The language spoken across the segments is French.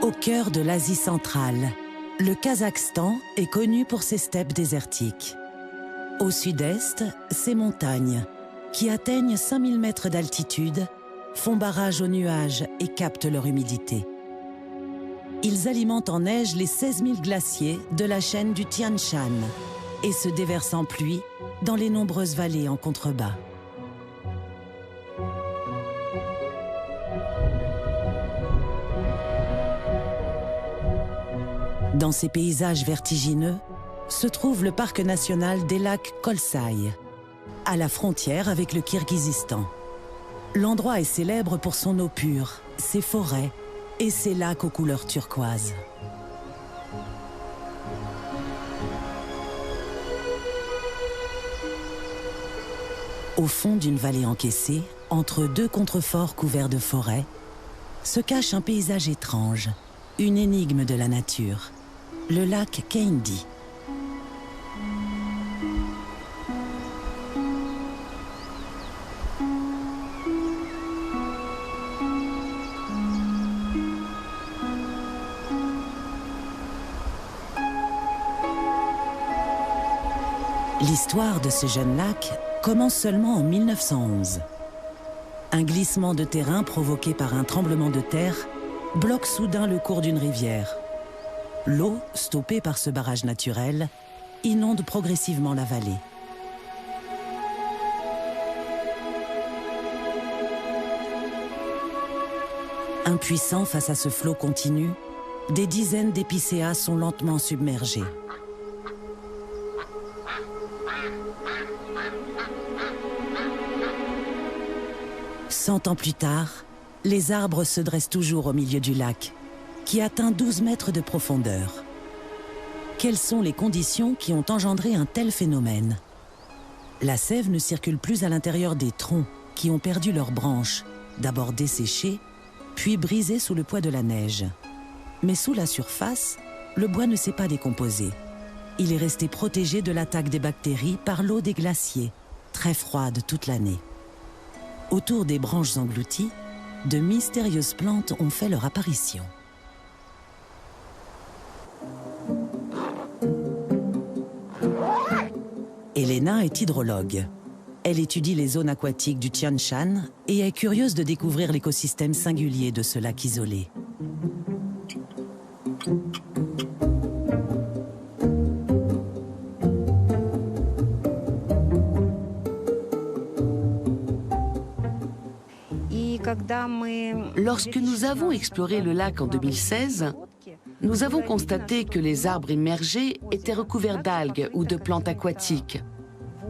Au cœur de l'Asie centrale, le Kazakhstan est connu pour ses steppes désertiques. Au sud-est, ses montagnes, qui atteignent 5000 mètres d'altitude, font barrage aux nuages et captent leur humidité. Ils alimentent en neige les 16 000 glaciers de la chaîne du Tian Shan et se déversent en pluie dans les nombreuses vallées en contrebas. Dans ces paysages vertigineux se trouve le parc national des lacs Kolsaï, à la frontière avec le Kirghizistan. L'endroit est célèbre pour son eau pure, ses forêts et ses lacs aux couleurs turquoises. Au fond d'une vallée encaissée, entre deux contreforts couverts de forêts, se cache un paysage étrange, une énigme de la nature. Le lac Khendy. L'histoire de ce jeune lac commence seulement en 1911. Un glissement de terrain provoqué par un tremblement de terre bloque soudain le cours d'une rivière. L'eau, stoppée par ce barrage naturel, inonde progressivement la vallée. Impuissants face à ce flot continu, des dizaines d'épicéas sont lentement submergés. Cent ans plus tard, les arbres se dressent toujours au milieu du lac, qui atteint 12 mètres de profondeur. Quelles sont les conditions qui ont engendré un tel phénomène? La sève ne circule plus à l'intérieur des troncs qui ont perdu leurs branches, d'abord desséchées, puis brisées sous le poids de la neige. Mais sous la surface, le bois ne s'est pas décomposé. Il est resté protégé de l'attaque des bactéries par l'eau des glaciers, très froide toute l'année. Autour des branches englouties, de mystérieuses plantes ont fait leur apparition. Elena est hydrologue. Elle étudie les zones aquatiques du Tian Shan et est curieuse de découvrir l'écosystème singulier de ce lac isolé. Lorsque nous avons exploré le lac en 2016, nous avons constaté que les arbres immergés étaient recouverts d'algues ou de plantes aquatiques.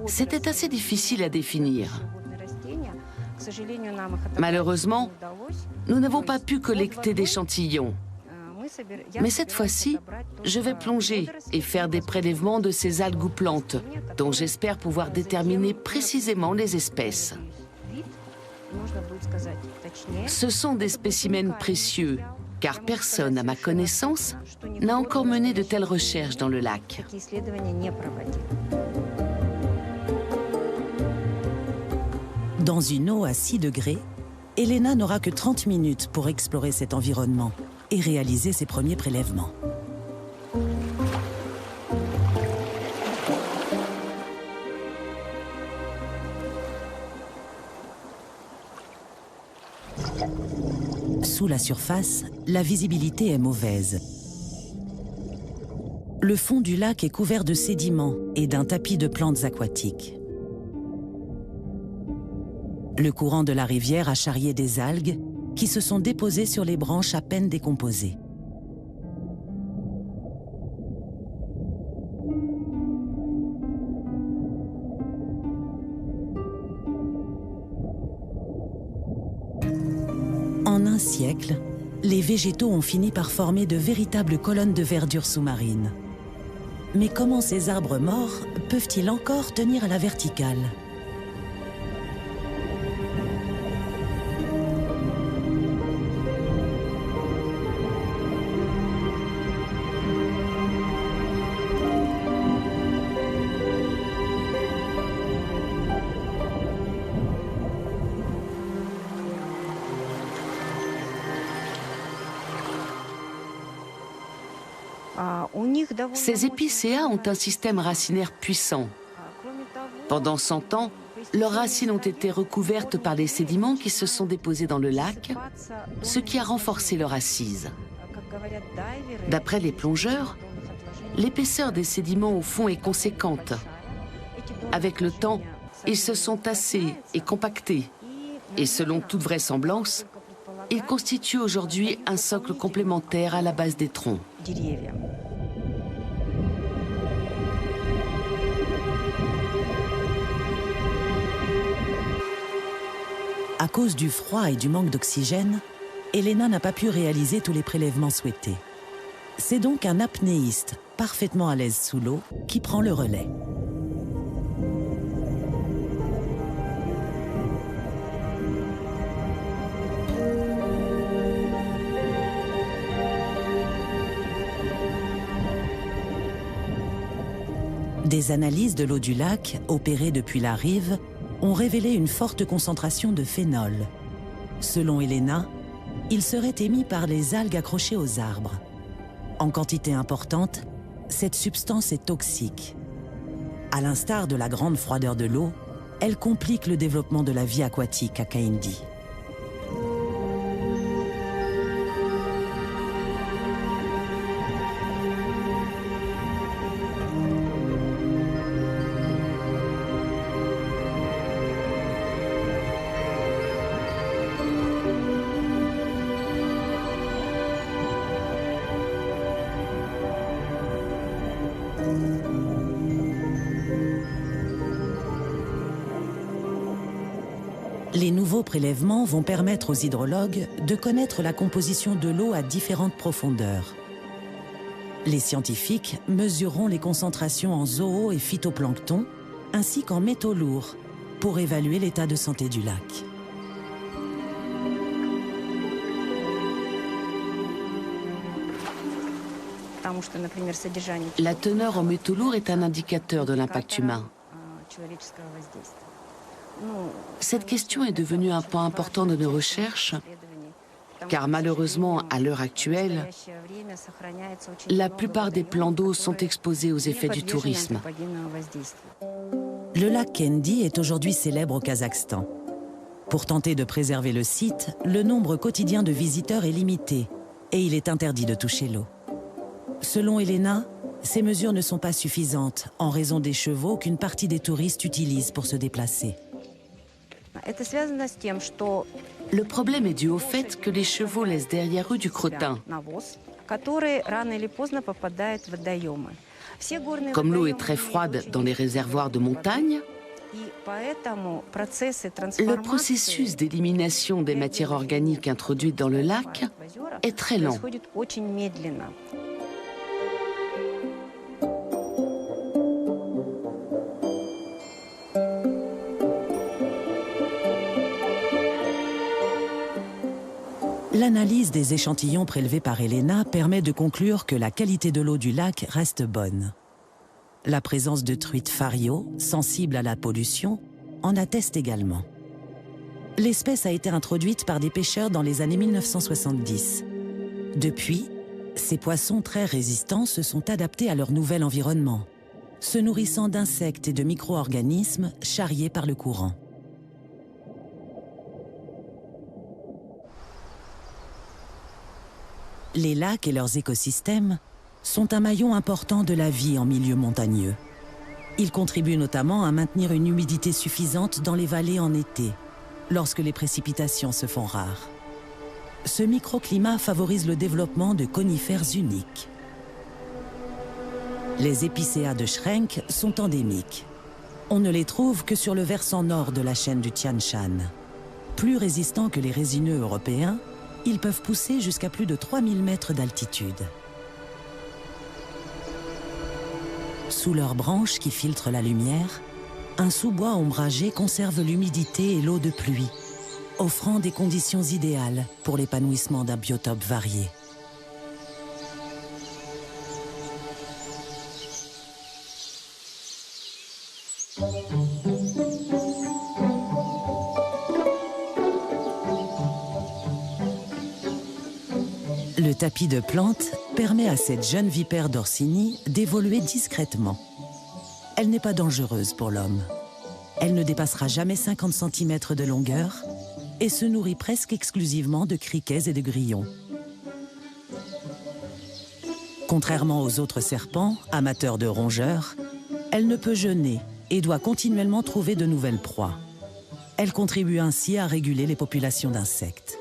C'était assez difficile à définir. Malheureusement, nous n'avons pas pu collecter d'échantillons. Mais cette fois-ci, je vais plonger et faire des prélèvements de ces algues ou plantes, dont j'espère pouvoir déterminer précisément les espèces. Ce sont des spécimens précieux, car personne, à ma connaissance, n'a encore mené de telles recherches dans le lac. Dans une eau à 6 degrés, Elena n'aura que 30 minutes pour explorer cet environnement et réaliser ses premiers prélèvements. Sous la surface, la visibilité est mauvaise. Le fond du lac est couvert de sédiments et d'un tapis de plantes aquatiques. Le courant de la rivière a charrié des algues qui se sont déposées sur les branches à peine décomposées. En un siècle, les végétaux ont fini par former de véritables colonnes de verdure sous-marine. Mais comment ces arbres morts peuvent-ils encore tenir à la verticale ? Ces épicéas ont un système racinaire puissant. Pendant 100 ans, leurs racines ont été recouvertes par les sédiments qui se sont déposés dans le lac, ce qui a renforcé leur assise. D'après les plongeurs, l'épaisseur des sédiments au fond est conséquente. Avec le temps, ils se sont tassés et compactés. Et selon toute vraisemblance, ils constituent aujourd'hui un socle complémentaire à la base des troncs. À cause du froid et du manque d'oxygène, Elena n'a pas pu réaliser tous les prélèvements souhaités. C'est donc un apnéiste, parfaitement à l'aise sous l'eau, qui prend le relais. Des analyses de l'eau du lac, opérées depuis la rive, ont révélé une forte concentration de phénol. Selon Elena, il serait émis par les algues accrochées aux arbres. En quantité importante, cette substance est toxique. À l'instar de la grande froideur de l'eau, elle complique le développement de la vie aquatique à K'indi. Les nouveaux prélèvements vont permettre aux hydrologues de connaître la composition de l'eau à différentes profondeurs. Les scientifiques mesureront les concentrations en zoo et phytoplancton, ainsi qu'en métaux lourds, pour évaluer l'état de santé du lac. La teneur en métaux lourds est un indicateur de l'impact humain. Cette question est devenue un point important de nos recherches, car malheureusement, à l'heure actuelle, la plupart des plans d'eau sont exposés aux effets du tourisme. Le lac K'indi est aujourd'hui célèbre au Kazakhstan. Pour tenter de préserver le site, le nombre quotidien de visiteurs est limité et il est interdit de toucher l'eau. Selon Elena, ces mesures ne sont pas suffisantes en raison des chevaux qu'une partie des touristes utilisent pour se déplacer. Le problème est dû au fait que les chevaux laissent derrière eux du crottin. Comme l'eau est très froide dans les réservoirs de montagne, le processus d'élimination des matières organiques introduites dans le lac est très lent. L'analyse des échantillons prélevés par Elena permet de conclure que la qualité de l'eau du lac reste bonne. La présence de truites fario, sensibles à la pollution, en atteste également. L'espèce a été introduite par des pêcheurs dans les années 1970. Depuis, ces poissons très résistants se sont adaptés à leur nouvel environnement, se nourrissant d'insectes et de micro-organismes charriés par le courant. Les lacs et leurs écosystèmes sont un maillon important de la vie en milieu montagneux. Ils contribuent notamment à maintenir une humidité suffisante dans les vallées en été, lorsque les précipitations se font rares. Ce microclimat favorise le développement de conifères uniques. Les épicéas de Schrenk sont endémiques. On ne les trouve que sur le versant nord de la chaîne du Tian Shan. Plus résistants que les résineux européens, ils peuvent pousser jusqu'à plus de 3000 mètres d'altitude. Sous leurs branches qui filtrent la lumière, un sous-bois ombragé conserve l'humidité et l'eau de pluie, offrant des conditions idéales pour l'épanouissement d'un biotope varié. Le tapis de plantes permet à cette jeune vipère d'Orsini d'évoluer discrètement. Elle n'est pas dangereuse pour l'homme. Elle ne dépassera jamais 50 cm de longueur et se nourrit presque exclusivement de criquets et de grillons. Contrairement aux autres serpents, amateurs de rongeurs, elle ne peut jeûner et doit continuellement trouver de nouvelles proies. Elle contribue ainsi à réguler les populations d'insectes.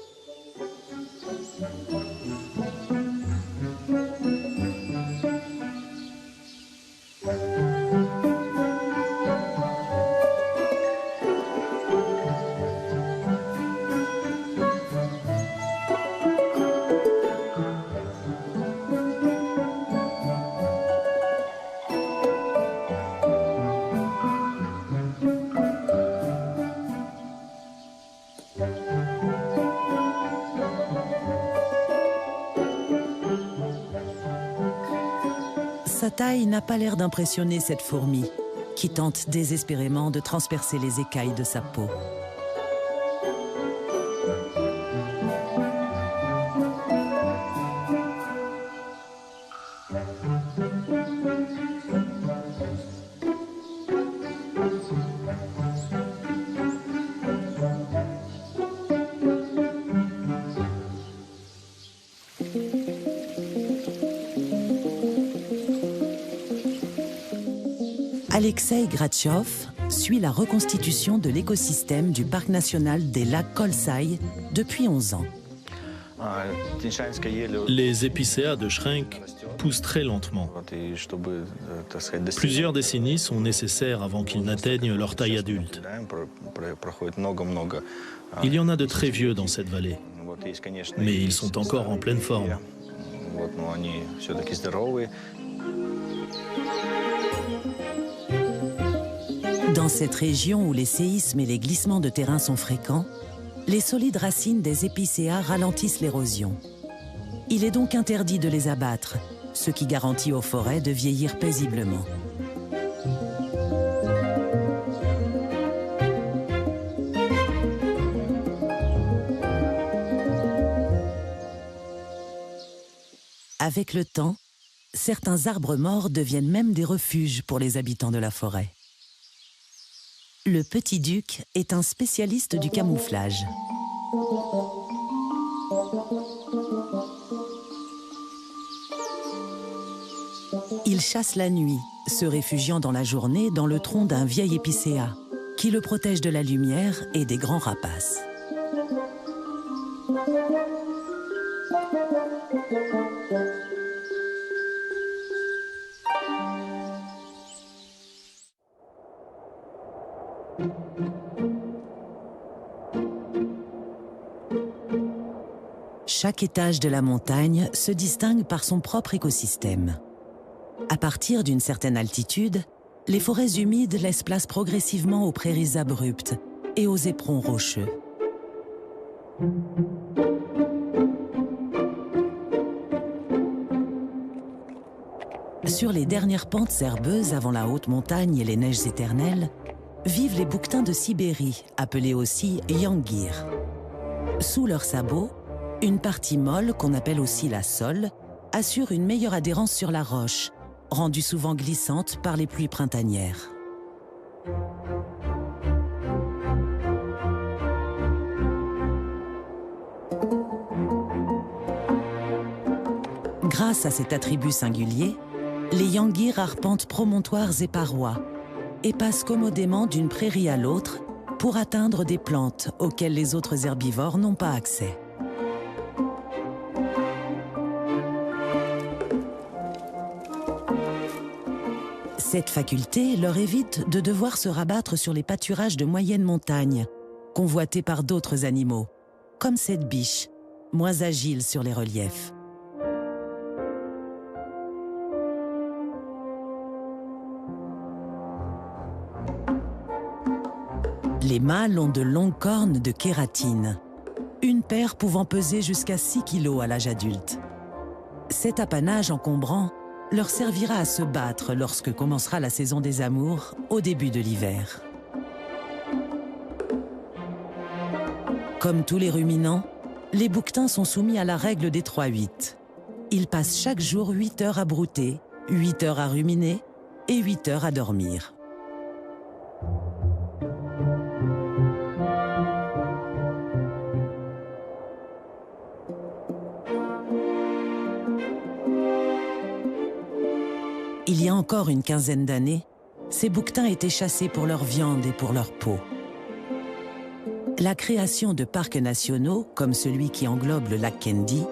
Sa taille n'a pas l'air d'impressionner cette fourmi, qui tente désespérément de transpercer les écailles de sa peau. Alexei Gratchov suit la reconstitution de l'écosystème du parc national des lacs Kolsaï depuis 11 ans. Les épicéas de Schrenk poussent très lentement. Plusieurs décennies sont nécessaires avant qu'ils n'atteignent leur taille adulte. Il y en a de très vieux dans cette vallée, mais ils sont encore en pleine forme. Dans cette région où les séismes et les glissements de terrain sont fréquents, les solides racines des épicéas ralentissent l'érosion. Il est donc interdit de les abattre, ce qui garantit aux forêts de vieillir paisiblement. Avec le temps, certains arbres morts deviennent même des refuges pour les habitants de la forêt. Le petit duc est un spécialiste du camouflage. Il chasse la nuit, se réfugiant dans la journée dans le tronc d'un vieil épicéa, qui le protège de la lumière et des grands rapaces. Chaque étage de la montagne se distingue par son propre écosystème. À partir d'une certaine altitude, les forêts humides laissent place progressivement aux prairies abruptes et aux éperons rocheux. Sur les dernières pentes herbeuses avant la haute montagne et les neiges éternelles, vivent les bouquetins de Sibérie, appelés aussi yangir. Sous leurs sabots, une partie molle, qu'on appelle aussi la sole, assure une meilleure adhérence sur la roche, rendue souvent glissante par les pluies printanières. Grâce à cet attribut singulier, les yangirs arpentent promontoires et parois et passent commodément d'une prairie à l'autre pour atteindre des plantes auxquelles les autres herbivores n'ont pas accès. Cette faculté leur évite de devoir se rabattre sur les pâturages de moyenne montagne, convoités par d'autres animaux, comme cette biche, moins agile sur les reliefs. Les mâles ont de longues cornes de kératine, une paire pouvant peser jusqu'à 6 kg à l'âge adulte. Cet apanage encombrant leur servira à se battre lorsque commencera la saison des amours au début de l'hiver. Comme tous les ruminants, les bouquetins sont soumis à la règle des 3-8. Il passe chaque jour 8 heures à brouter, 8 heures à ruminer et 8 heures à dormir. Il y a encore une quinzaine d'années, ces bouquetins étaient chassés pour leur viande et pour leur peau. La création de parcs nationaux, comme celui qui englobe le lac Kendi,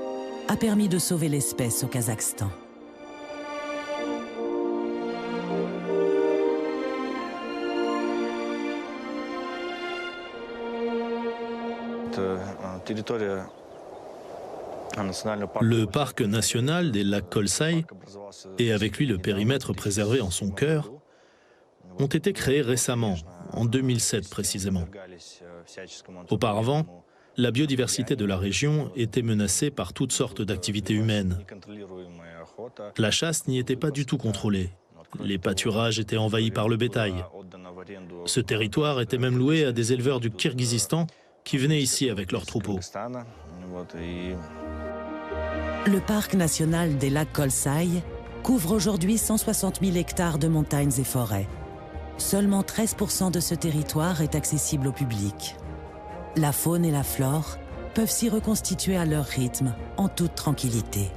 a permis de sauver l'espèce au Kazakhstan. Le parc national des lacs Kolsay, et avec lui le périmètre préservé en son cœur, ont été créés récemment, en 2007 précisément. Auparavant, la biodiversité de la région était menacée par toutes sortes d'activités humaines. La chasse n'y était pas du tout contrôlée. Les pâturages étaient envahis par le bétail. Ce territoire était même loué à des éleveurs du Kirghizistan qui venaient ici avec leurs troupeaux. Le parc national des lacs Kolsay couvre aujourd'hui 160 000 hectares de montagnes et forêts. Seulement 13% de ce territoire est accessible au public. La faune et la flore peuvent s'y reconstituer à leur rythme, en toute tranquillité.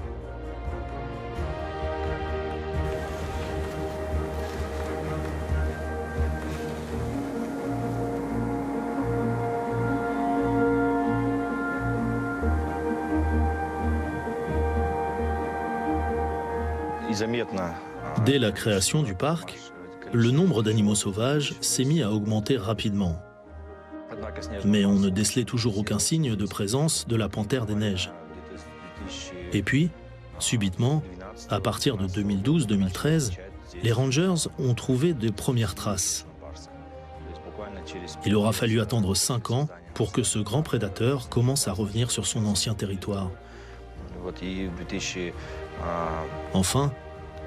Dès la création du parc, le nombre d'animaux sauvages s'est mis à augmenter rapidement. Mais on ne décelait toujours aucun signe de présence de la panthère des neiges. Et puis, subitement, à partir de 2012-2013, les rangers ont trouvé de premières traces. Il aura fallu attendre 5 ans pour que ce grand prédateur commence à revenir sur son ancien territoire. Enfin,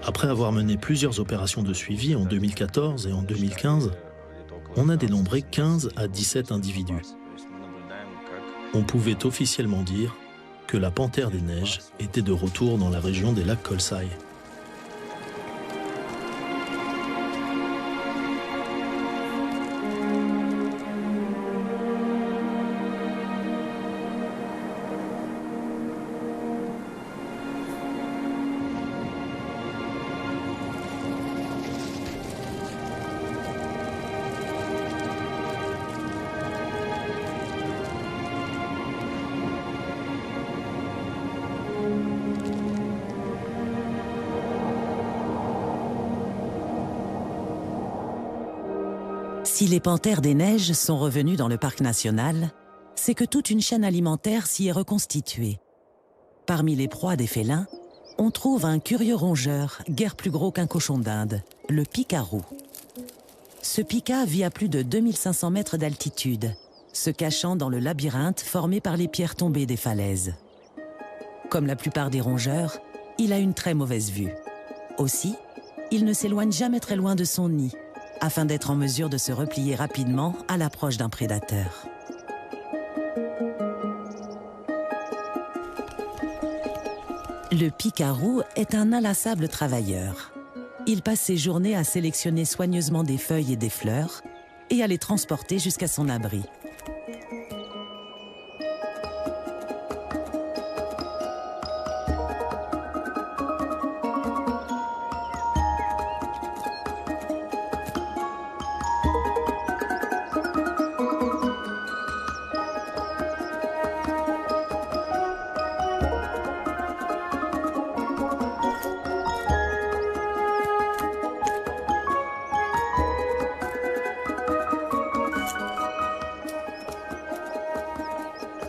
après avoir mené plusieurs opérations de suivi en 2014 et en 2015, on a dénombré 15 à 17 individus. On pouvait officiellement dire que la panthère des neiges était de retour dans la région des lacs Kolsay. Si les panthères des neiges sont revenues dans le parc national, c'est que toute une chaîne alimentaire s'y est reconstituée. Parmi les proies des félins, on trouve un curieux rongeur, guère plus gros qu'un cochon d'Inde, le picarou. Ce pica vit à plus de 2500 mètres d'altitude, se cachant dans le labyrinthe formé par les pierres tombées des falaises. Comme la plupart des rongeurs, il a une très mauvaise vue. Aussi, il ne s'éloigne jamais très loin de son nid, afin d'être en mesure de se replier rapidement à l'approche d'un prédateur. Le picarou est un inlassable travailleur. Il passe ses journées à sélectionner soigneusement des feuilles et des fleurs et à les transporter jusqu'à son abri.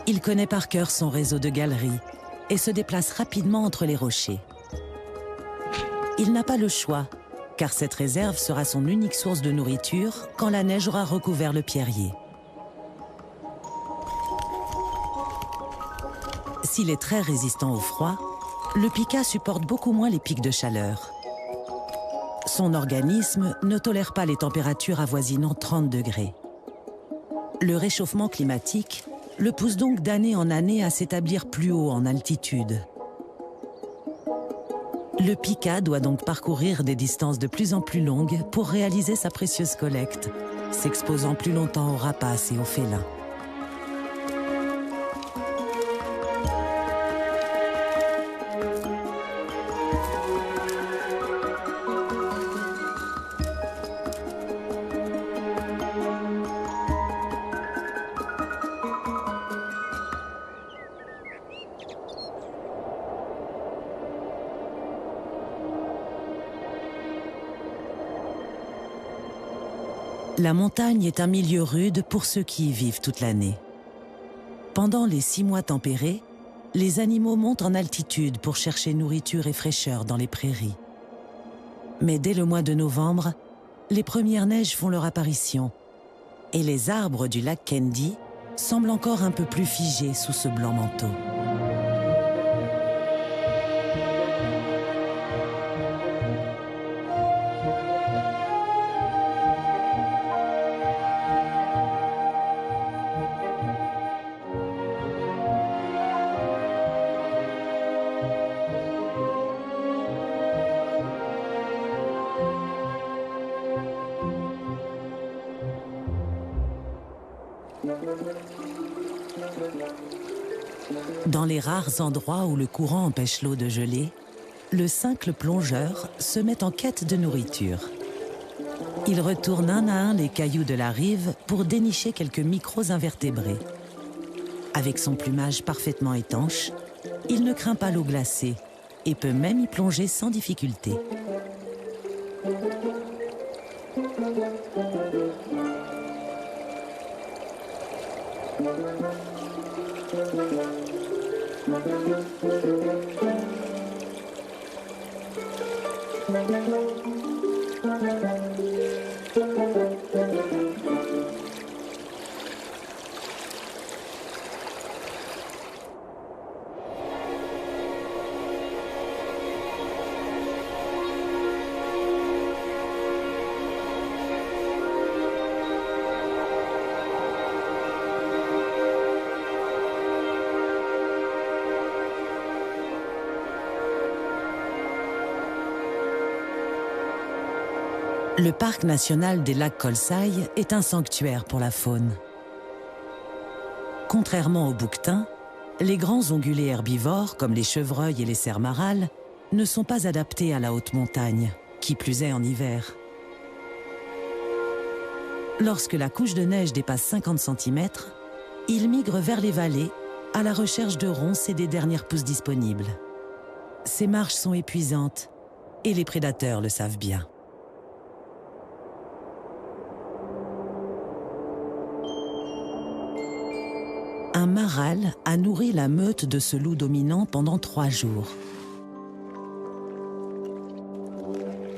Il connaît par cœur son réseau de galeries et se déplace rapidement entre les rochers. Il n'a pas le choix, car cette réserve sera son unique source de nourriture quand la neige aura recouvert le pierrier. S'il est très résistant au froid, le pica supporte beaucoup moins les pics de chaleur. Son organisme ne tolère pas les températures avoisinant 30 degrés. Le réchauffement climatique le pousse donc d'année en année à s'établir plus haut en altitude. Le Pika doit donc parcourir des distances de plus en plus longues pour réaliser sa précieuse collecte, s'exposant plus longtemps aux rapaces et aux félins. La montagne est un milieu rude pour ceux qui y vivent toute l'année. Pendant les 6 mois tempérés, les animaux montent en altitude pour chercher nourriture et fraîcheur dans les prairies. Mais dès le mois de novembre, les premières neiges font leur apparition et les arbres du lac Kendi semblent encore un peu plus figés sous ce blanc manteau. Dans les rares endroits où le courant empêche l'eau de geler, le cincle plongeur se met en quête de nourriture. Il retourne un à un les cailloux de la rive pour dénicher quelques micro-invertébrés. Avec son plumage parfaitement étanche, il ne craint pas l'eau glacée et peut même y plonger sans difficulté. Le parc national des lacs Kholsai est un sanctuaire pour la faune. Contrairement aux bouquetins, les grands ongulés herbivores, comme les chevreuils et les cerfs marals, ne sont pas adaptés à la haute montagne, qui plus est en hiver. Lorsque la couche de neige dépasse 50 cm, ils migrent vers les vallées à la recherche de ronces et des dernières pousses disponibles. Ces marches sont épuisantes et les prédateurs le savent bien. Un maral a nourri la meute de ce loup dominant pendant 3 jours.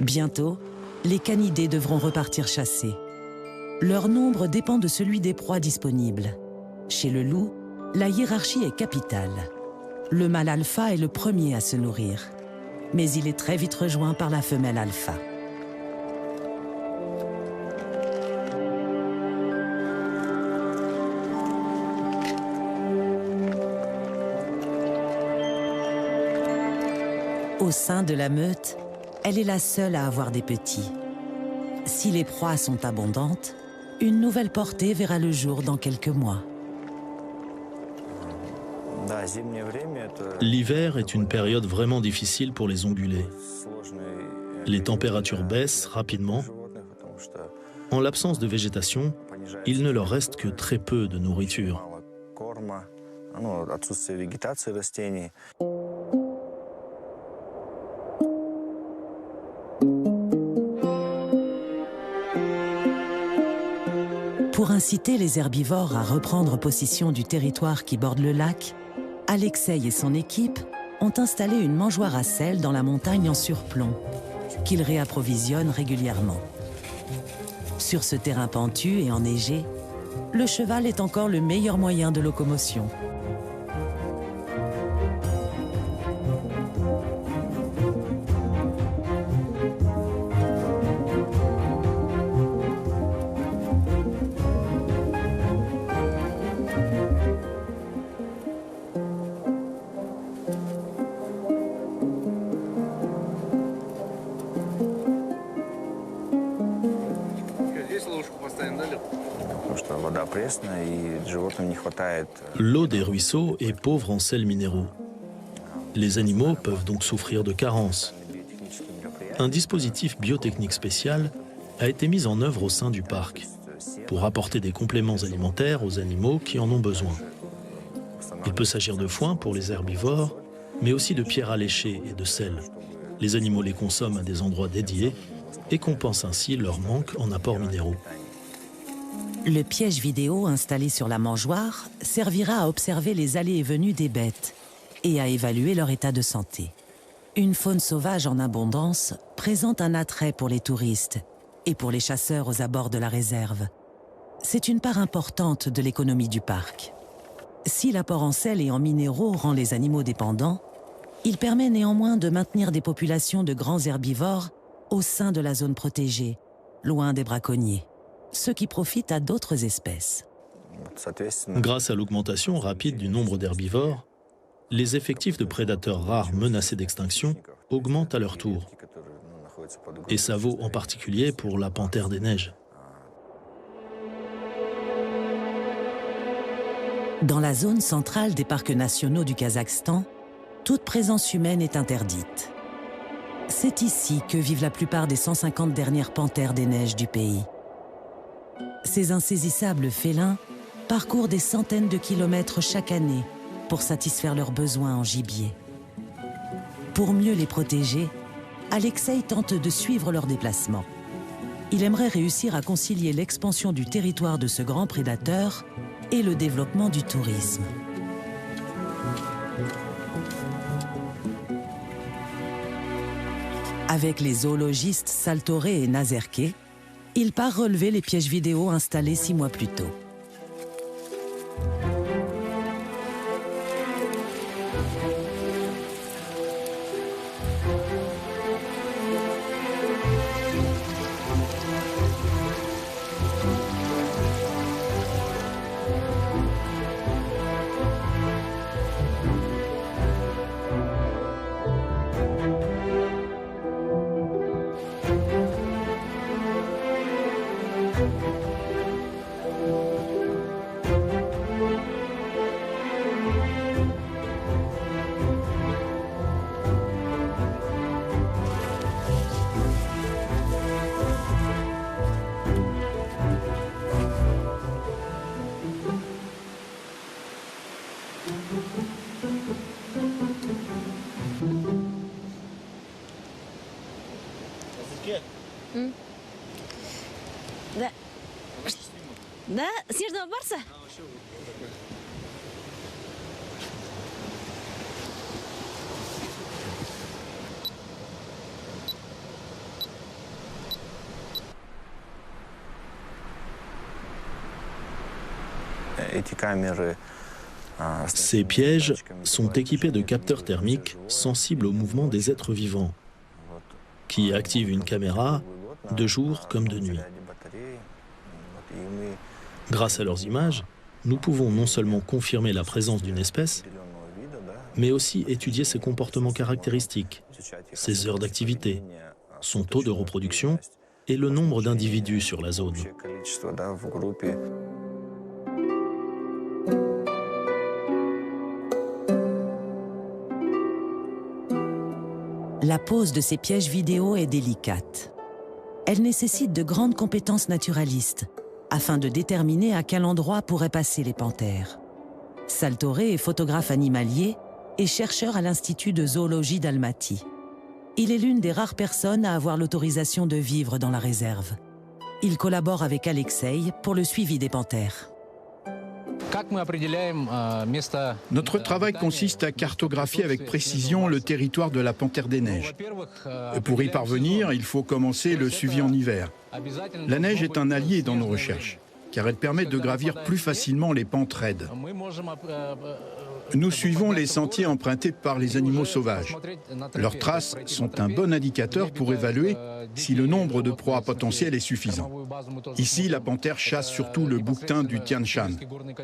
Bientôt, les canidés devront repartir chasser. Leur nombre dépend de celui des proies disponibles. Chez le loup, la hiérarchie est capitale. Le mâle alpha est le premier à se nourrir, mais il est très vite rejoint par la femelle alpha. Au sein de la meute, elle est la seule à avoir des petits. Si les proies sont abondantes, une nouvelle portée verra le jour dans quelques mois. L'hiver est une période vraiment difficile pour les ongulés. Les températures baissent rapidement. En l'absence de végétation, il ne leur reste que très peu de nourriture. Pour inciter les herbivores à reprendre possession du territoire qui borde le lac, Alexei et son équipe ont installé une mangeoire à sel dans la montagne en surplomb, qu'ils réapprovisionnent régulièrement. Sur ce terrain pentu et enneigé, le cheval est encore le meilleur moyen de locomotion. L'eau des ruisseaux est pauvre en sels minéraux. Les animaux peuvent donc souffrir de carences. Un dispositif biotechnique spécial a été mis en œuvre au sein du parc pour apporter des compléments alimentaires aux animaux qui en ont besoin. Il peut s'agir de foin pour les herbivores, mais aussi de pierres alléchées et de sel. Les animaux les consomment à des endroits dédiés et compensent ainsi leur manque en apports minéraux. Le piège vidéo installé sur la mangeoire servira à observer les allées et venues des bêtes et à évaluer leur état de santé. Une faune sauvage en abondance présente un attrait pour les touristes et pour les chasseurs aux abords de la réserve. C'est une part importante de l'économie du parc. Si l'apport en sel et en minéraux rend les animaux dépendants, il permet néanmoins de maintenir des populations de grands herbivores au sein de la zone protégée, loin des braconniers, ce qui profite à d'autres espèces. Grâce à l'augmentation rapide du nombre d'herbivores, les effectifs de prédateurs rares menacés d'extinction augmentent à leur tour. Et ça vaut en particulier pour la panthère des neiges. Dans la zone centrale des parcs nationaux du Kazakhstan, toute présence humaine est interdite. C'est ici que vivent la plupart des 150 dernières panthères des neiges du pays. Ces insaisissables félins parcourent des centaines de kilomètres chaque année pour satisfaire leurs besoins en gibier. Pour mieux les protéger, Alexei tente de suivre leurs déplacements. Il aimerait réussir à concilier l'expansion du territoire de ce grand prédateur et le développement du tourisme. Avec les zoologistes Saltoré et Nazerké, il part relever les pièges vidéo installés 6 mois plus tôt. Да, снежного барса? Ces pièges sont équipés de capteurs thermiques sensibles au mouvement des êtres vivants, qui activent une caméra de jour comme de nuit. Grâce à leurs images, nous pouvons non seulement confirmer la présence d'une espèce, mais aussi étudier ses comportements caractéristiques, ses heures d'activité, son taux de reproduction et le nombre d'individus sur la zone. La pose de ces pièges vidéo est délicate. Elle nécessite de grandes compétences naturalistes afin de déterminer à quel endroit pourraient passer les panthères. Saltoré est photographe animalier et chercheur à l'Institut de zoologie d'Almaty. Il est l'une des rares personnes à avoir l'autorisation de vivre dans la réserve. Il collabore avec Alexei pour le suivi des panthères. Notre travail consiste à cartographier avec précision le territoire de la panthère des neiges. Pour y parvenir, il faut commencer le suivi en hiver. La neige est un allié dans nos recherches, car elle permet de gravir plus facilement les pentes raides. Nous suivons les sentiers empruntés par les animaux sauvages. Leurs traces sont un bon indicateur pour évaluer si le nombre de proies potentielles est suffisant. Ici, la panthère chasse surtout le bouquetin du Tian Shan.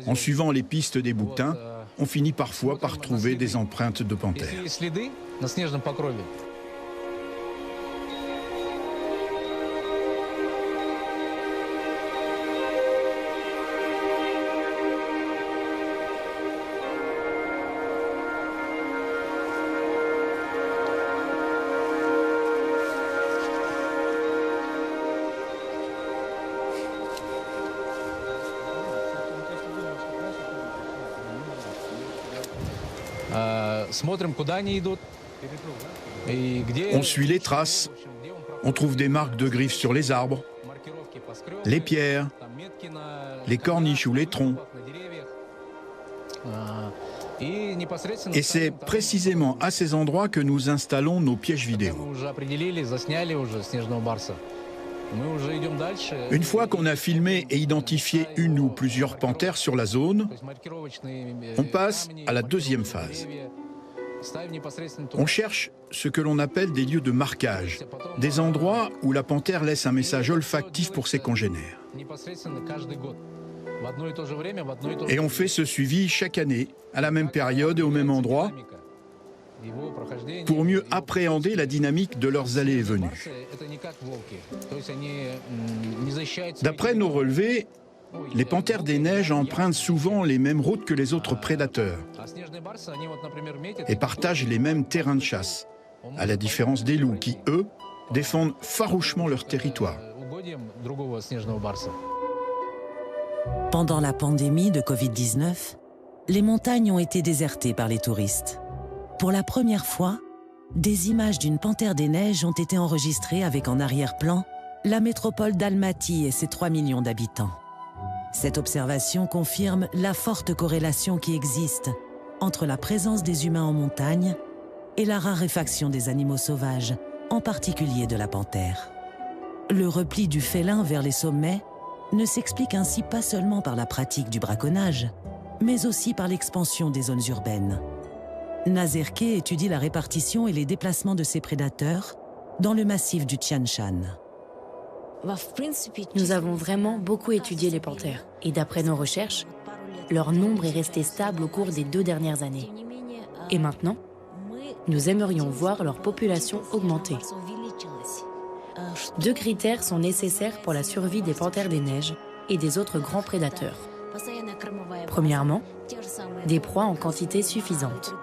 En suivant les pistes des bouquetins, on finit parfois par trouver des empreintes de panthères. On suit les traces, on trouve des marques de griffes sur les arbres, les pierres, les corniches ou les troncs. Et c'est précisément à ces endroits que nous installons nos pièges vidéo. Une fois qu'on a filmé et identifié une ou plusieurs panthères sur la zone, on passe à la deuxième phase. On cherche ce que l'on appelle des lieux de marquage, des endroits où la panthère laisse un message olfactif pour ses congénères. Et on fait ce suivi chaque année, à la même période et au même endroit, pour mieux appréhender la dynamique de leurs allées et venues. D'après nos relevés, les panthères des neiges empruntent souvent les mêmes routes que les autres prédateurs et partagent les mêmes terrains de chasse, à la différence des loups qui, eux, défendent farouchement leur territoire. Pendant la pandémie de Covid-19, les montagnes ont été désertées par les touristes. Pour la première fois, des images d'une panthère des neiges ont été enregistrées avec en arrière-plan la métropole d'Almaty et ses 3 millions d'habitants. Cette observation confirme la forte corrélation qui existe entre la présence des humains en montagne et la raréfaction des animaux sauvages, en particulier de la panthère. Le repli du félin vers les sommets ne s'explique ainsi pas seulement par la pratique du braconnage, mais aussi par l'expansion des zones urbaines. Nazerke étudie la répartition et les déplacements de ces prédateurs dans le massif du Tian Shan. Nous avons vraiment beaucoup étudié les panthères. Et d'après nos recherches, leur nombre est resté stable au cours des 2 dernières années. Et maintenant, nous aimerions voir leur population augmenter. 2 critères sont nécessaires pour la survie des panthères des neiges et des autres grands prédateurs. Premièrement, des proies en quantité suffisante.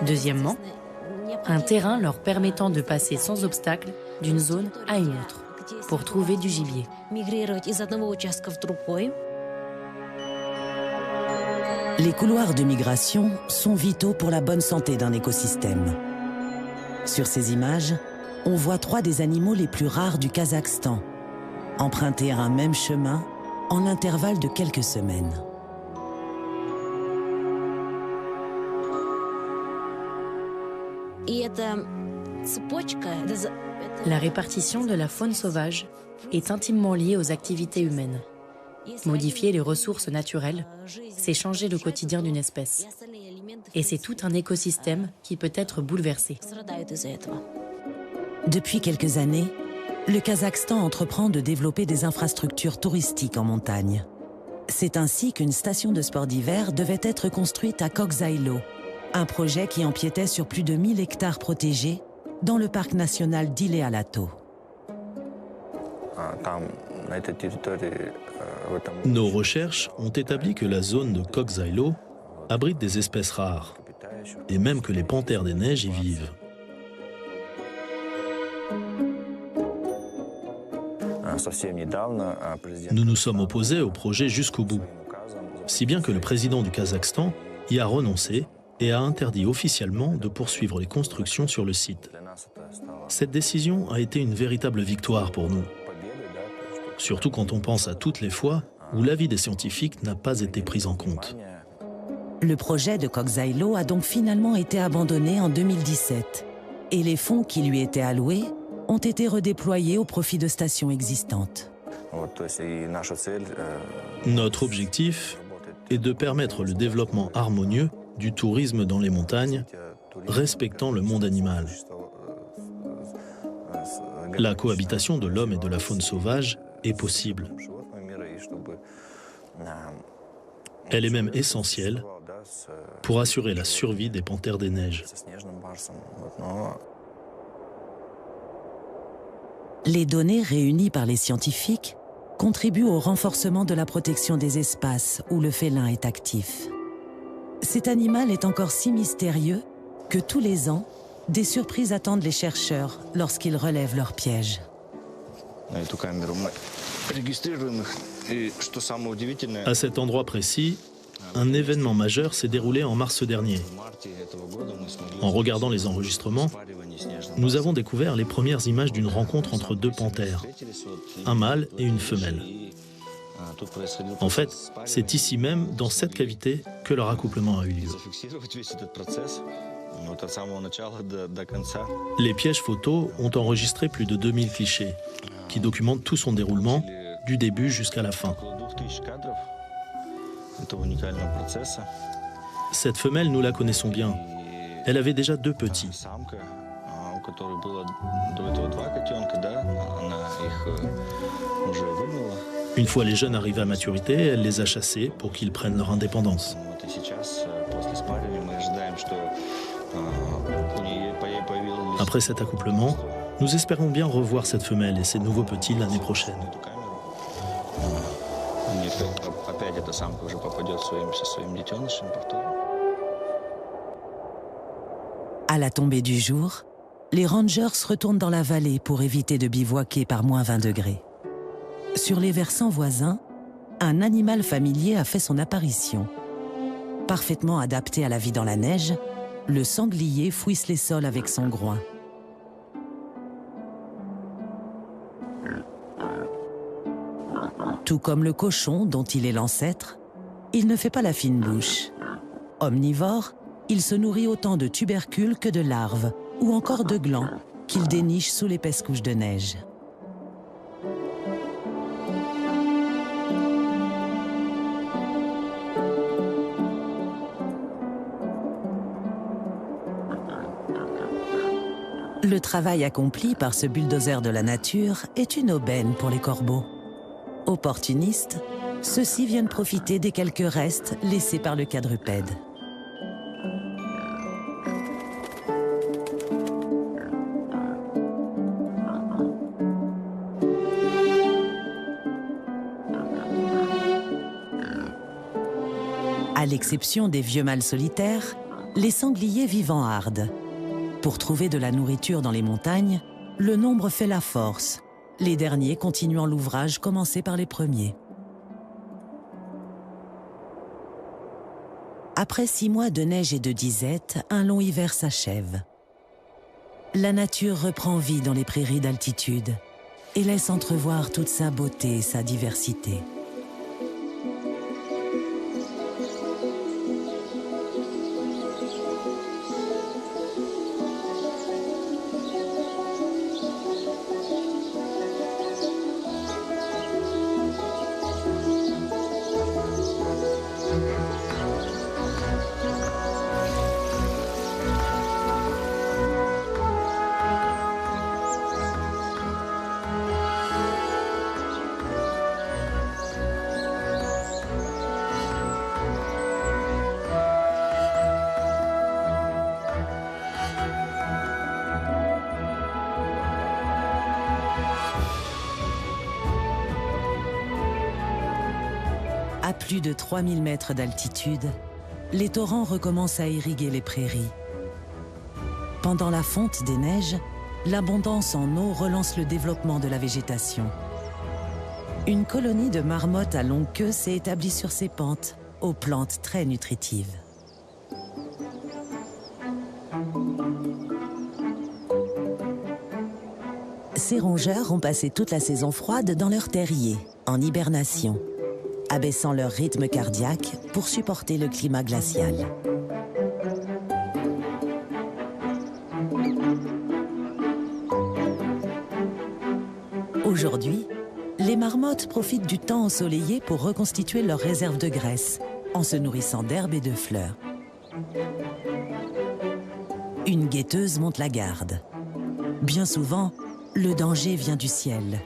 Deuxièmement, un terrain leur permettant de passer sans obstacle d'une zone à une autre pour trouver du gibier. Les couloirs de migration sont vitaux pour la bonne santé d'un écosystème. Sur ces images, on voit 3 des animaux les plus rares du Kazakhstan, emprunter un même chemin en l'intervalle de quelques semaines. La répartition de la faune sauvage est intimement liée aux activités humaines. Modifier les ressources naturelles, c'est changer le quotidien d'une espèce. Et c'est tout un écosystème qui peut être bouleversé. Depuis quelques années, le Kazakhstan entreprend de développer des infrastructures touristiques en montagne. C'est ainsi qu'une station de sport d'hiver devait être construite à Koksaylo, un projet qui empiétait sur plus de 1000 hectares protégés dans le parc national d'Ile-Alato. Nos recherches ont établi que la zone de Koksaylo abrite des espèces rares, et même que les panthères des neiges y vivent. Nous nous sommes opposés au projet jusqu'au bout, si bien que le président du Kazakhstan y a renoncé et a interdit officiellement de poursuivre les constructions sur le site. Cette décision a été une véritable victoire pour nous, surtout quand on pense à toutes les fois où l'avis des scientifiques n'a pas été pris en compte. Le projet de Koksaylo a donc finalement été abandonné en 2017 et les fonds qui lui étaient alloués ont été redéployés au profit de stations existantes. Notre objectif est de permettre le développement harmonieux du tourisme dans les montagnes, respectant le monde animal. La cohabitation de l'homme et de la faune sauvage est possible. Elle est même essentielle pour assurer la survie des panthères des neiges. Les données réunies par les scientifiques contribuent au renforcement de la protection des espaces où le félin est actif. Cet animal est encore si mystérieux que tous les ans, des surprises attendent les chercheurs lorsqu'ils relèvent leurs pièges. À cet endroit précis, un événement majeur s'est déroulé en mars dernier. En regardant les enregistrements, nous avons découvert les premières images d'une rencontre entre deux panthères, un mâle et une femelle. En fait, c'est ici même, dans cette cavité, que leur accouplement a eu lieu. Les pièges photos ont enregistré plus de 2000 clichés, qui documentent tout son déroulement, du début jusqu'à la fin. Cette femelle, nous la connaissons bien. Elle avait déjà 2 petits. Une fois les jeunes arrivés à maturité, elle les a chassés pour qu'ils prennent leur indépendance. Après cet accouplement, nous espérons bien revoir cette femelle et ses nouveaux petits l'année prochaine. À la tombée du jour, les rangers retournent dans la vallée pour éviter de bivouaquer par moins 20 degrés. Sur les versants voisins, un animal familier a fait son apparition. Parfaitement adapté à la vie dans la neige, le sanglier fouisse les sols avec son groin. Tout comme le cochon, dont il est l'ancêtre, il ne fait pas la fine bouche. Omnivore, il se nourrit autant de tubercules que de larves, ou encore de glands, qu'il déniche sous l'épaisse couche de neige. Le travail accompli par ce bulldozer de la nature est une aubaine pour les corbeaux. Opportunistes, ceux-ci viennent profiter des quelques restes laissés par le quadrupède. À l'exception des vieux mâles solitaires, les sangliers vivent en harde. Pour trouver de la nourriture dans les montagnes, le nombre fait la force, les derniers continuant l'ouvrage commencé par les premiers. Après 6 mois de neige et de disette, un long hiver s'achève. La nature reprend vie dans les prairies d'altitude et laisse entrevoir toute sa beauté et sa diversité. À plus de 3000 mètres d'altitude, les torrents recommencent à irriguer les prairies. Pendant la fonte des neiges, l'abondance en eau relance le développement de la végétation. Une colonie de marmottes à longue queue s'est établie sur ces pentes, aux plantes très nutritives. Ces rongeurs ont passé toute la saison froide dans leur terrier, en hibernation, abaissant leur rythme cardiaque pour supporter le climat glacial. Aujourd'hui, les marmottes profitent du temps ensoleillé pour reconstituer leurs réserves de graisse, en se nourrissant d'herbes et de fleurs. Une guetteuse monte la garde. Bien souvent, le danger vient du ciel.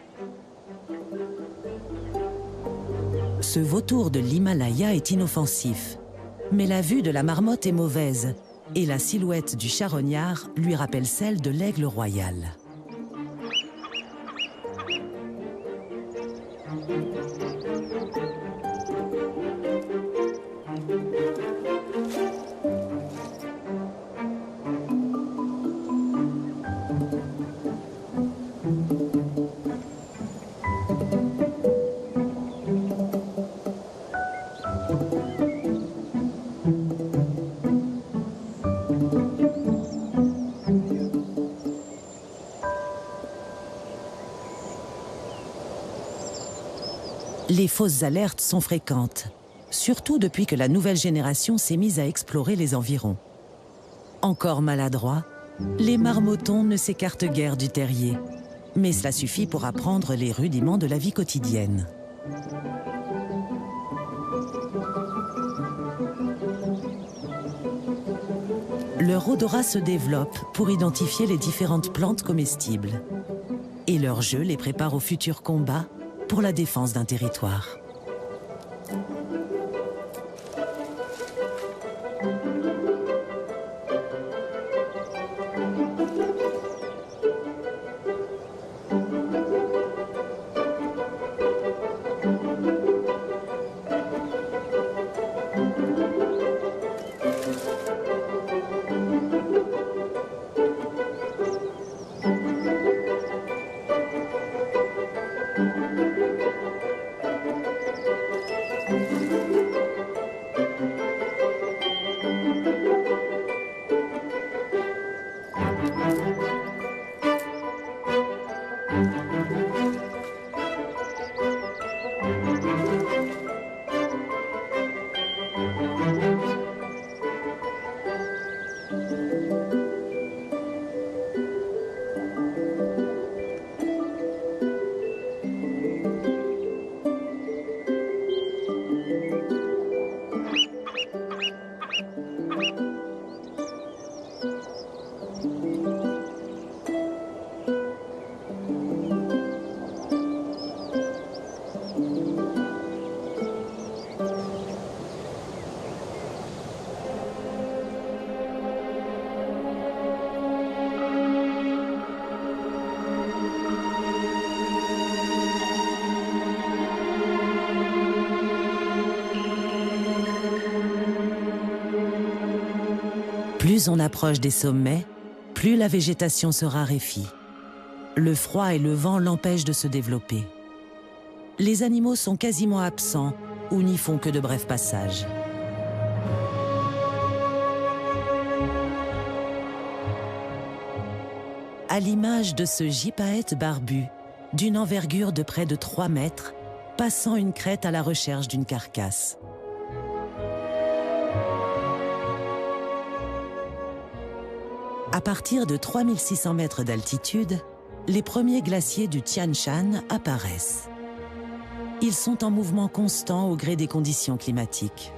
Ce vautour de l'Himalaya est inoffensif, mais la vue de la marmotte est mauvaise et la silhouette du charognard lui rappelle celle de l'aigle royal. Les fausses alertes sont fréquentes, surtout depuis que la nouvelle génération s'est mise à explorer les environs. Encore maladroits, les marmotons ne s'écartent guère du terrier, mais cela suffit pour apprendre les rudiments de la vie quotidienne. Leur odorat se développe pour identifier les différentes plantes comestibles. Et leur jeu les prépare aux futurs combats pour la défense d'un territoire. Plus on approche des sommets, plus la végétation se raréfie. Le froid et le vent l'empêchent de se développer. Les animaux sont quasiment absents ou n'y font que de brefs passages. À l'image de ce gypaète barbu, d'une envergure de près de 3 mètres, passant une crête à la recherche d'une carcasse. À partir de 3600 mètres d'altitude, les premiers glaciers du Tian Shan apparaissent. Ils sont en mouvement constant au gré des conditions climatiques.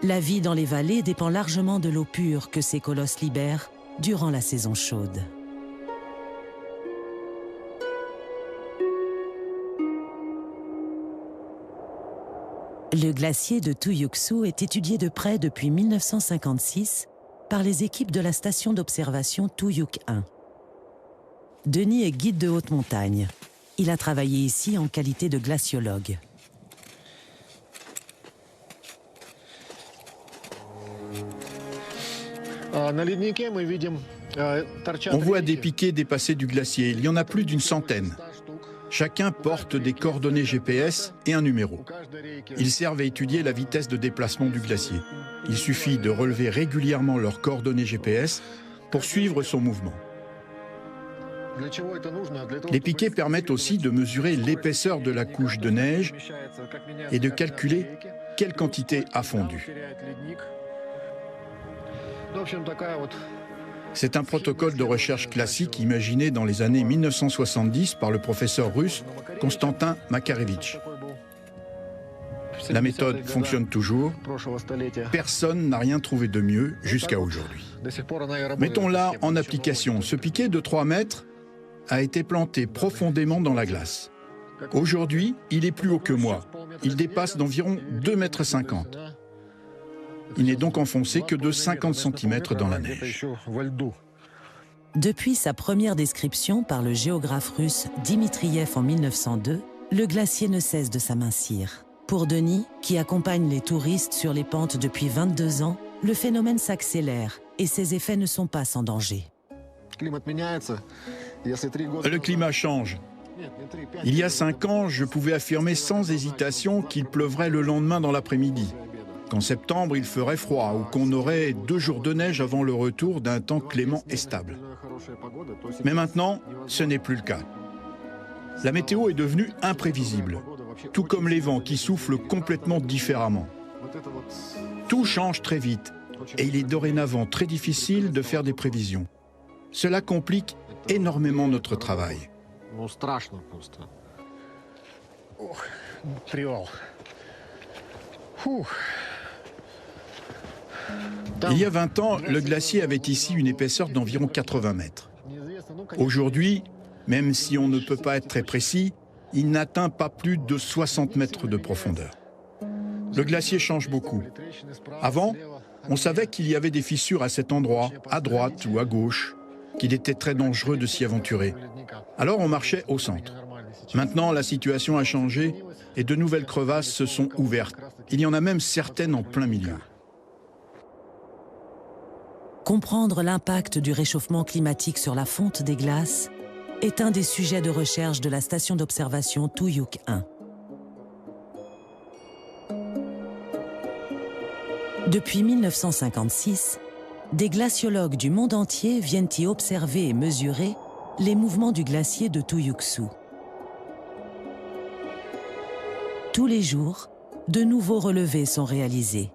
La vie dans les vallées dépend largement de l'eau pure que ces colosses libèrent durant la saison chaude. Le glacier de Tuyuksu est étudié de près depuis 1956 par les équipes de la station d'observation Tuyuk 1. Denis est guide de haute montagne. Il a travaillé ici en qualité de glaciologue. On voit des piquets dépasser du glacier. Il y en a plus d'une centaine. Chacun porte des coordonnées GPS et un numéro. Ils servent à étudier la vitesse de déplacement du glacier. Il suffit de relever régulièrement leurs coordonnées GPS pour suivre son mouvement. Les piquets permettent aussi de mesurer l'épaisseur de la couche de neige et de calculer quelle quantité a fondu. C'est un protocole de recherche classique imaginé dans les années 1970 par le professeur russe Konstantin Makarevitch. La méthode fonctionne toujours. Personne n'a rien trouvé de mieux jusqu'à aujourd'hui. Mettons-la en application. Ce piquet de 3 mètres a été planté profondément dans la glace. Aujourd'hui, il est plus haut que moi. Il dépasse d'environ 2,50 m. Il n'est donc enfoncé que de 50 cm dans la neige. Depuis sa première description par le géographe russe Dmitriev en 1902, le glacier ne cesse de s'amincir. Pour Denis, qui accompagne les touristes sur les pentes depuis 22 ans, le phénomène s'accélère et ses effets ne sont pas sans danger. Le climat change. Il y a 5 ans, je pouvais affirmer sans hésitation qu'il pleuvrait le lendemain dans l'après-midi, qu'en septembre il ferait froid ou qu'on aurait 2 jours de neige avant le retour d'un temps clément et stable. Mais maintenant, ce n'est plus le cas. La météo est devenue imprévisible, tout comme les vents qui soufflent complètement différemment. Tout change très vite et il est dorénavant très difficile de faire des prévisions. Cela complique énormément notre travail. Il y a 20 ans, le glacier avait ici une épaisseur d'environ 80 mètres. Aujourd'hui, même si on ne peut pas être très précis, il n'atteint pas plus de 60 mètres de profondeur. Le glacier change beaucoup. Avant, on savait qu'il y avait des fissures à cet endroit, à droite ou à gauche, qu'il était très dangereux de s'y aventurer. Alors on marchait au centre. Maintenant, la situation a changé et de nouvelles crevasses se sont ouvertes. Il y en a même certaines en plein milieu. Comprendre l'impact du réchauffement climatique sur la fonte des glaces est un des sujets de recherche de la station d'observation Tuyuk 1. Depuis 1956, des glaciologues du monde entier viennent y observer et mesurer les mouvements du glacier de Tuyuk-su. Tous les jours, de nouveaux relevés sont réalisés.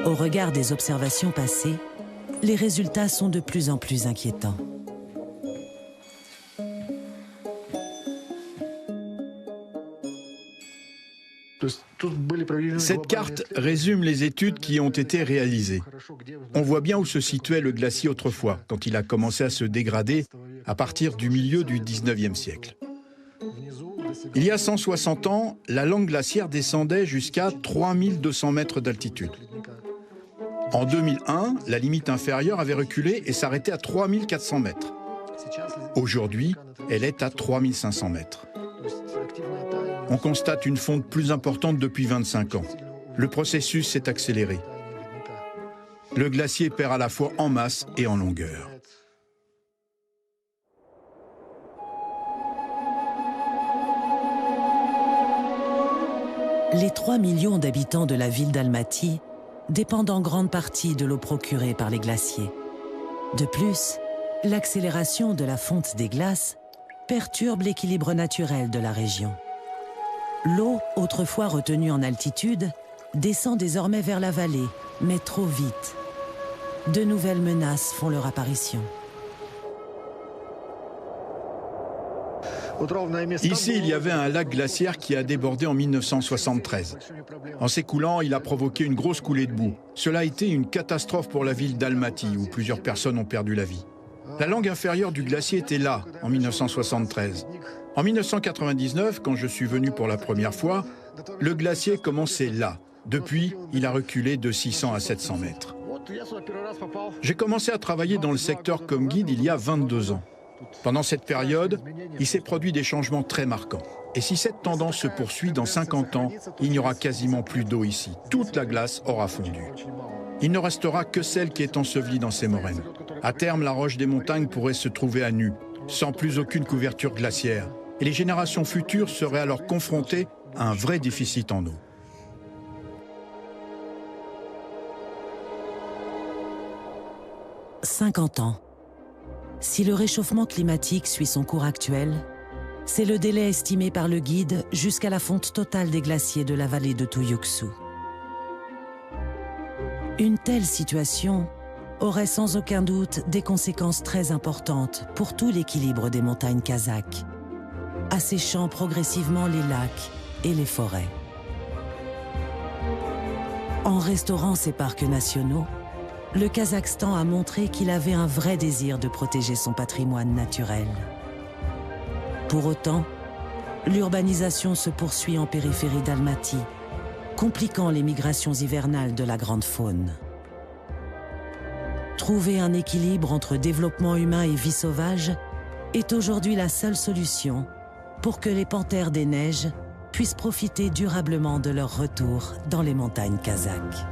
Au regard des observations passées, les résultats sont de plus en plus inquiétants. Cette carte résume les études qui ont été réalisées. On voit bien où se situait le glacier autrefois, quand il a commencé à se dégrader à partir du milieu du 19e siècle. Il y a 160 ans, la langue glaciaire descendait jusqu'à 3200 mètres d'altitude. En 2001, la limite inférieure avait reculé et s'arrêtait à 3400 mètres. Aujourd'hui, elle est à 3500 mètres. On constate une fonte plus importante depuis 25 ans. Le processus s'est accéléré. Le glacier perd à la fois en masse et en longueur. Les 3 millions d'habitants de la ville d'Almaty dépendent en grande partie de l'eau procurée par les glaciers. De plus, l'accélération de la fonte des glaces perturbe l'équilibre naturel de la région. L'eau, autrefois retenue en altitude, descend désormais vers la vallée, mais trop vite. De nouvelles menaces font leur apparition. Ici, il y avait un lac glaciaire qui a débordé en 1973. En s'écoulant, il a provoqué une grosse coulée de boue. Cela a été une catastrophe pour la ville d'Almaty, où plusieurs personnes ont perdu la vie. La langue inférieure du glacier était là, en 1973. En 1999, quand je suis venu pour la première fois, le glacier commençait là. Depuis, il a reculé de 600 à 700 mètres. J'ai commencé à travailler dans le secteur comme guide il y a 22 ans. Pendant cette période, il s'est produit des changements très marquants. Et si cette tendance se poursuit, dans 50 ans, il n'y aura quasiment plus d'eau ici. Toute la glace aura fondu. Il ne restera que celle qui est ensevelie dans ces moraines. À terme, la roche des montagnes pourrait se trouver à nu, sans plus aucune couverture glaciaire. Et les générations futures seraient alors confrontées à un vrai déficit en eau. « 50 ans. Si le réchauffement climatique suit son cours actuel, c'est le délai estimé par le guide jusqu'à la fonte totale des glaciers de la vallée de Tuyuk-su. Une telle situation aurait sans aucun doute des conséquences très importantes pour tout l'équilibre des montagnes kazakhes, asséchant progressivement les lacs et les forêts. En restaurant ces parcs nationaux, le Kazakhstan a montré qu'il avait un vrai désir de protéger son patrimoine naturel. Pour autant, l'urbanisation se poursuit en périphérie d'Almaty, compliquant les migrations hivernales de la grande faune. Trouver un équilibre entre développement humain et vie sauvage est aujourd'hui la seule solution pour que les panthères des neiges puissent profiter durablement de leur retour dans les montagnes kazakhes.